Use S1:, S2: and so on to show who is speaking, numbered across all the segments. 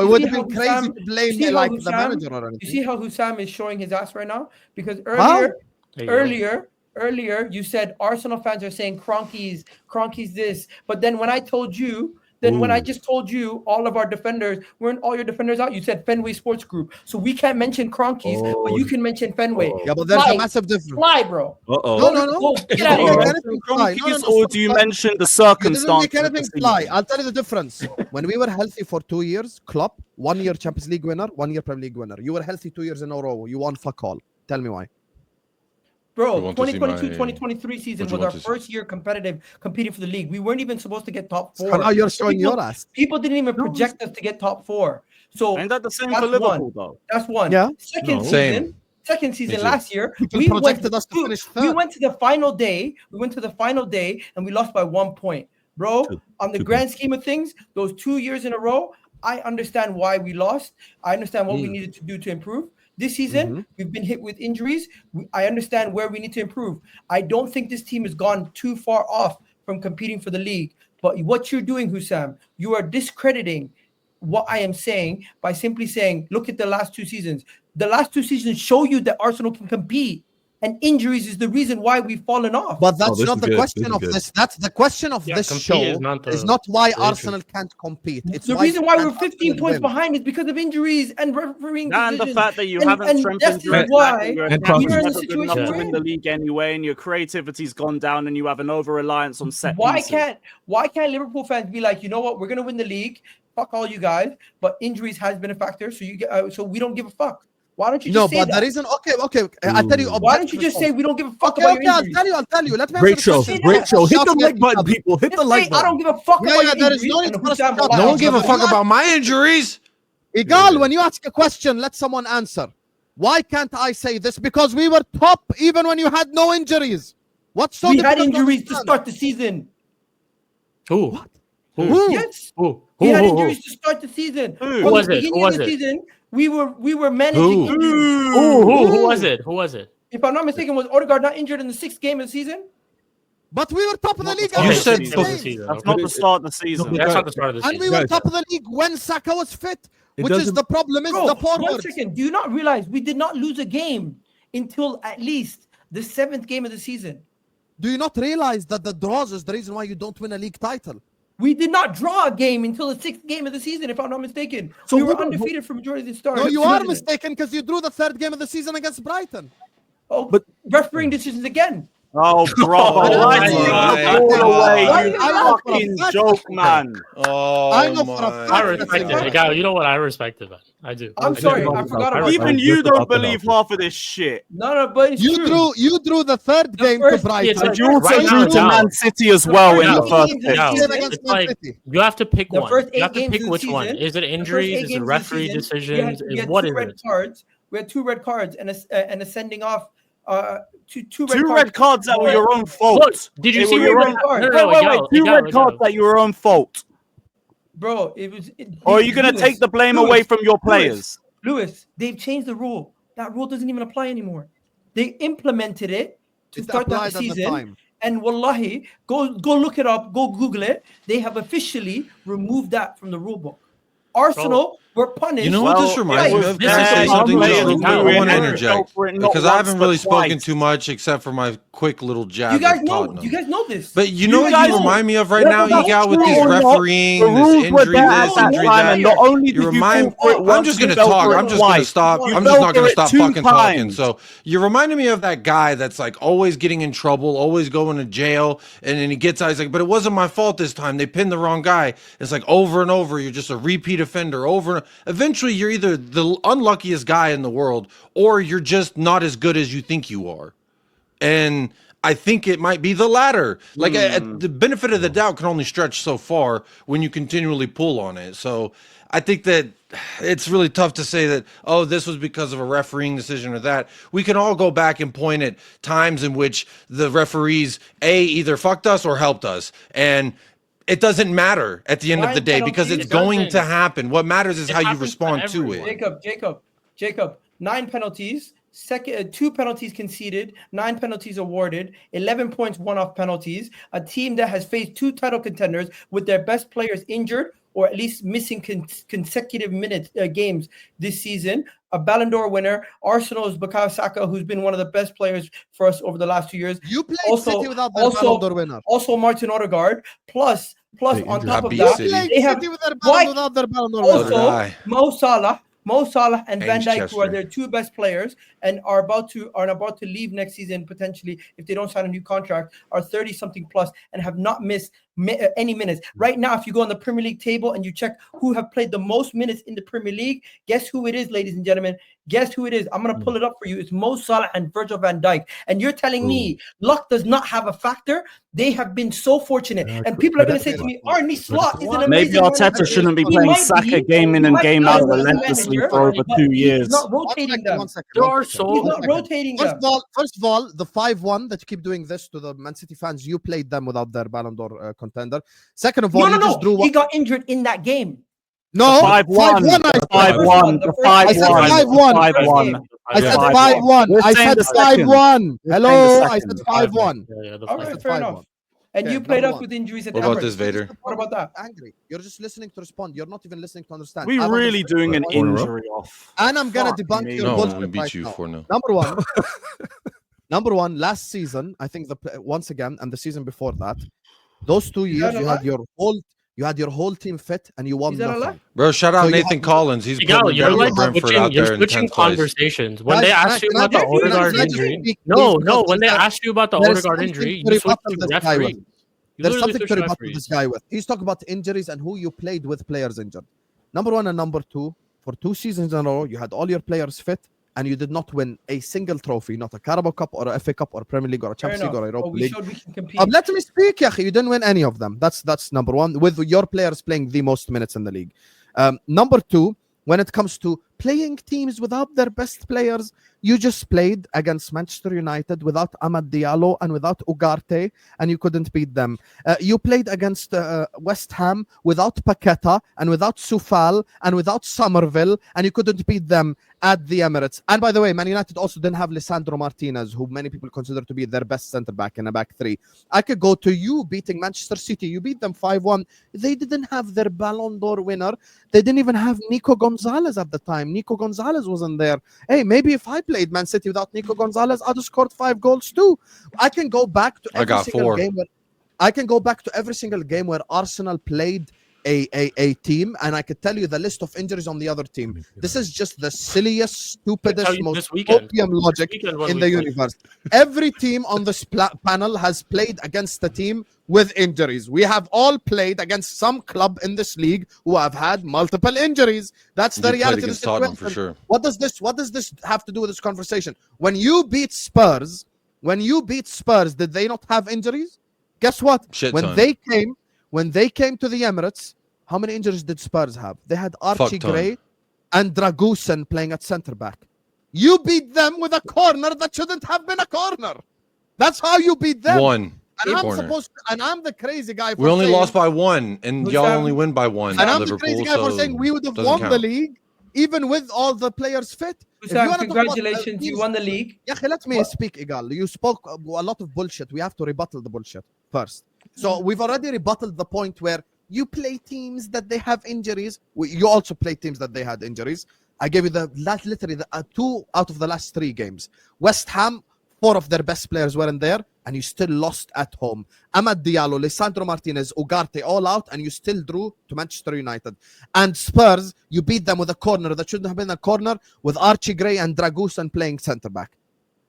S1: It would have been crazy to blame me like the manager or anything.
S2: You see how Husam is showing his ass right now? Because earlier you said Arsenal fans are saying Kroenke's this, but then when I told you, when I just told you all of our defenders, weren't all your defenders out? You said Fenway Sports Group, so we can't mention Kroenke's, but you can mention Fenway.
S1: Yeah, but there's a massive difference.
S2: Fly, bro.
S1: No.
S2: Get out of here.
S3: Or do you mention the circumstances?
S1: You didn't make anything fly. I'll tell you the difference. When we were healthy for 2 years, Klopp, 1 year Champions League winner, 1 year Premier League winner. You were healthy 2 years in a row. You won fuck all. Tell me why.
S2: Bro, 2022-2023 season was our first year competing for the league. We weren't even supposed to get top 4.
S1: So now you're showing your ass.
S2: People didn't even project us to get top 4. So
S3: ain't that the same for Liverpool though?
S2: That's one.
S1: Yeah.
S2: Second season last year,
S1: we projected us to finish third.
S2: We went to the final day. And we lost by 1 point. Bro, on the grand scheme of things, those 2 years in a row, I understand why we lost. I understand what we needed to do to improve. This season, we've been hit with injuries. I understand where we need to improve. I don't think this team has gone too far off from competing for the league. But what you're doing, Husam, you are discrediting what I am saying by simply saying, look at the last 2 seasons. The last 2 seasons show you that Arsenal can compete. And injuries is the reason why we've fallen off.
S1: But that's not the question of this. That's the question of this show. Is not why Arsenal can't compete. It's
S2: the reason why we're 15 points behind is because of injuries and refereeing decisions.
S3: And the fact that you haven't strengthened your
S2: why
S3: you're in the situation to win the league anyway, and your creativity's gone down, and you have an over-reliance on set pieces.
S2: Why can't Liverpool fans be like, you know what, we're gonna win the league? Fuck all you guys, but injuries has been a factor, so so we don't give a fuck. Why don't you just say that? No, but the reason, okay. I'll tell you. Why don't you just say we don't give a fuck about your injuries?
S1: I'll tell you. Let me
S4: Great show. Hit the like button, people. Hit the like button.
S2: I don't give a fuck about your injuries.
S4: No one give a fuck about my injuries.
S1: Egal, when you ask a question, let someone answer. Why can't I say this? Because we were top even when you had no injuries. What's so
S2: difficult? We had injuries to start the season.
S4: Who?
S2: Yes. We had injuries to start the season.
S5: Who was it?
S2: We were managing.
S5: Who was it?
S2: If I'm not mistaken, was Odegaard not injured in the 6th game of the season?
S1: But we were top of the league.
S4: You said
S3: that's not the start of the season.
S5: That's not the start of the season.
S1: And we were top of the league when Saka was fit. Which is the problem is the forward.
S2: 1 second. Do you not realize we did not lose a game until at least the 7th game of the season?
S1: Do you not realize that the draws is the reason why you don't win a league title?
S2: We did not draw a game until the 6th game of the season, if I'm not mistaken. So we were undefeated for majority of the start.
S1: No, you are mistaken because you drew the 3rd game of the season against Brighton.
S2: Oh, but refereeing decisions again.
S3: Oh, bro. You fucking joke, man.
S1: I know for a fact.
S5: I respect it. Egal, you know what? I respect it, man. I do.
S2: I'm sorry. I forgot about
S3: Even you don't believe half of this shit.
S2: No, but it's true.
S1: You drew the 3rd game to Brighton.
S3: And you also drew to Man City as well in the first
S5: game. It's like, you have to pick one. You have to pick which one. Is it injuries? Is it referee decisions? What is it?
S2: We had 2 red cards and a sending off. Two
S3: red cards that were your own fault.
S5: Look, did you see your red card?
S3: Wait, 2 red cards that were your own fault.
S2: Bro, it was.
S3: Or are you going to take the blame away from your players?
S2: Lewis, they've changed the rule. That rule doesn't even apply anymore. They implemented it to start the season. And wallahi, go look it up, go Google it. They have officially removed that from the rule book. Arsenal were punished.
S4: You know what this reminds me of? Can I say something just real quick? I want to interject because I haven't really spoken too much except for my quick little jab.
S2: You guys know this.
S4: But you know what you remind me of right now, Egal, with these refereeing, this injury, this injury, that. You remind me. I'm just gonna talk. I'm just gonna stop. I'm just not gonna stop fucking talking. So you're reminding me of that guy that's like always getting in trouble, always going to jail, and then he gets out. He's like, but it wasn't my fault this time. They pinned the wrong guy. It's like over and over. You're just a repeat offender. Eventually, you're either the unluckiest guy in the world, or you're just not as good as you think you are. And I think it might be the latter. Like the benefit of the doubt can only stretch so far when you continually pull on it. So I think that it's really tough to say that, oh, this was because of a refereeing decision or that. We can all go back and point at times in which the referees either fucked us or helped us. And it doesn't matter at the end of the day because it's going to happen. What matters is how you respond to it.
S2: Jacob, 9 penalties, 2 penalties conceded, 9 penalties awarded, 11 points won off penalties. A team that has faced 2 title contenders with their best players injured. or at least missing consecutive games this season. A Ballon d'Or winner. Arsenal's Bukayo Saka, who's been one of the best players for us over the last 2 years.
S1: You played City without the Ballon d'Or winner.
S2: Also Martin Odegaard. Plus on top of
S1: that,
S2: they have
S1: without their Ballon d'Or winner.
S2: Also Mo Salah and Van Dijk, who are their two best players and are about to leave next season potentially if they don't sign a new contract, are 30-something plus and have not missed any minutes. Right now, if you go on the Premier League table and you check who have played the most minutes in the Premier League, guess who it is, ladies and gentlemen? Guess who it is? I'm going to pull it up for you. It's Mo Salah and Virgil van Dijk. And you're telling me luck does not have a factor? They have been so fortunate. And people are going to say to me, Arne Slot is an amazing
S3: Maybe Arteta shouldn't be playing Saka game in and game out relentlessly for over 2 years.
S2: He's not rotating them. He's not rotating them.
S1: First of all, the 5-1 that you keep doing this to the Man City fans, you played them without their Ballon d'Or contender. Second of all, just drew
S2: he got injured in that game.
S1: No,
S3: 5-1. 5-1.
S1: I said 5-1. I said 5-1. I said 5-1. Hello, I said 5-1.
S2: All right, fair enough. And you played us with injuries at
S4: What about this, Vader?
S2: What about that?
S1: Angry. You're just listening to respond. You're not even listening to understand.
S3: We're really doing an injury off.
S1: And I'm gonna debunk your bullshit.
S4: We beat you for now.
S1: Number one, last season, I think once again, and the season before that, those 2 years you had your whole team fit and you won nothing.
S4: Bro, shout out Nathan Collins. He's putting Brentford out there in 10th
S5: conversations. When they asked you about the Odegaard injury, when they asked you about the Odegaard injury, you switched to referee.
S1: There's something to rebut this guy with. He's talking about injuries and who you played with players injured. Number one and number two, for 2 seasons in a row, you had all your players fit and you did not win a single trophy, not a Carabao Cup or a FA Cup or a Premier League or a Champions League or a Europa League.
S2: We can compete.
S1: Let me speak, Yahi. You didn't win any of them. That's number one, with your players playing the most minutes in the league. Number two, when it comes to playing teams without their best players, you just played against Manchester United without Amad Diallo and without Ugarte, and you couldn't beat them. You played against West Ham without Paqueta and without Soufal and without Somerville, and you couldn't beat them at the Emirates. And by the way, Man United also didn't have Lisandro Martinez, who many people consider to be their best centre-back in a back three. I could go to you beating Manchester City. You beat them 5-1. They didn't have their Ballon d'Or winner. They didn't even have Nico Gonzalez at the time. Nico Gonzalez wasn't there. Hey, maybe if I played Man City without Nico Gonzalez, I'd have scored 5 goals too. I can go back to every single game where Arsenal played a team, and I could tell you the list of injuries on the other team. This is just the silliest, stupidest, most opium logic in the universe. Every team on this panel has played against a team with injuries. We have all played against some club in this league who have had multiple injuries. That's the reality of the situation.
S4: For sure.
S1: What does this have to do with this conversation? When you beat Spurs, did they not have injuries? Guess what? When they came to the Emirates, how many injuries did Spurs have? They had Archie Gray and Dragusin playing at centre back. You beat them with a corner that shouldn't have been a corner. That's how you beat them. And I'm the crazy guy.
S4: We only lost by 1, and y'all only win by 1.
S1: And I'm the crazy guy for saying we would have won the league even with all the players fit.
S2: Husam, congratulations, you won the league.
S1: Let me speak, Egal. You spoke a lot of bullshit. We have to rebuttal the bullshit first. So we've already rebutted the point where you play teams that they have injuries. You also play teams that they had injuries. I gave you literally 2 out of the last 3 games. West Ham, 4 of their best players weren't there, and you still lost at home. Amad Diallo, Lisandro Martinez, Ugarte, all out, and you still drew to Manchester United. And Spurs, you beat them with a corner that shouldn't have been a corner, with Archie Gray and Dragusin playing centre-back.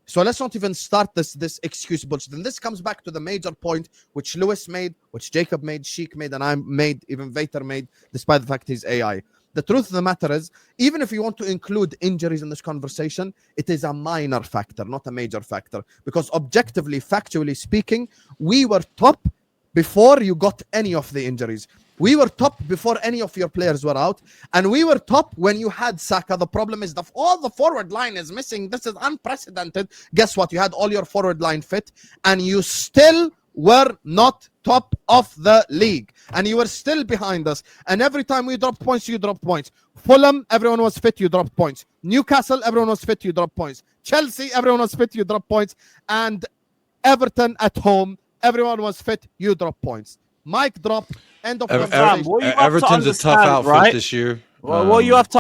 S1: So let's not even start this excuse bullshit. And this comes back to the major point which Lewis made, which Jacob made, Sheik made, and I made, even Vater made, despite the fact he's AI. The truth of the matter is, even if you want to include injuries in this conversation, it is a minor factor, not a major factor. Because objectively, factually speaking, we were top before you got any of the injuries. We were top before any of your players were out. And we were top when you had Saka. The problem is all the forward line is missing. This is unprecedented. Guess what? You had all your forward line fit, and you still were not top of the league, and you were still behind us. And every time we dropped points, you dropped points. Fulham, everyone was fit, you dropped points. Newcastle, everyone was fit, you dropped points. Chelsea, everyone was fit, you dropped points. And Everton at home, everyone was fit, you dropped points. Mic drop. End of
S4: Everton's a tough outfit this year.
S3: Well, you have to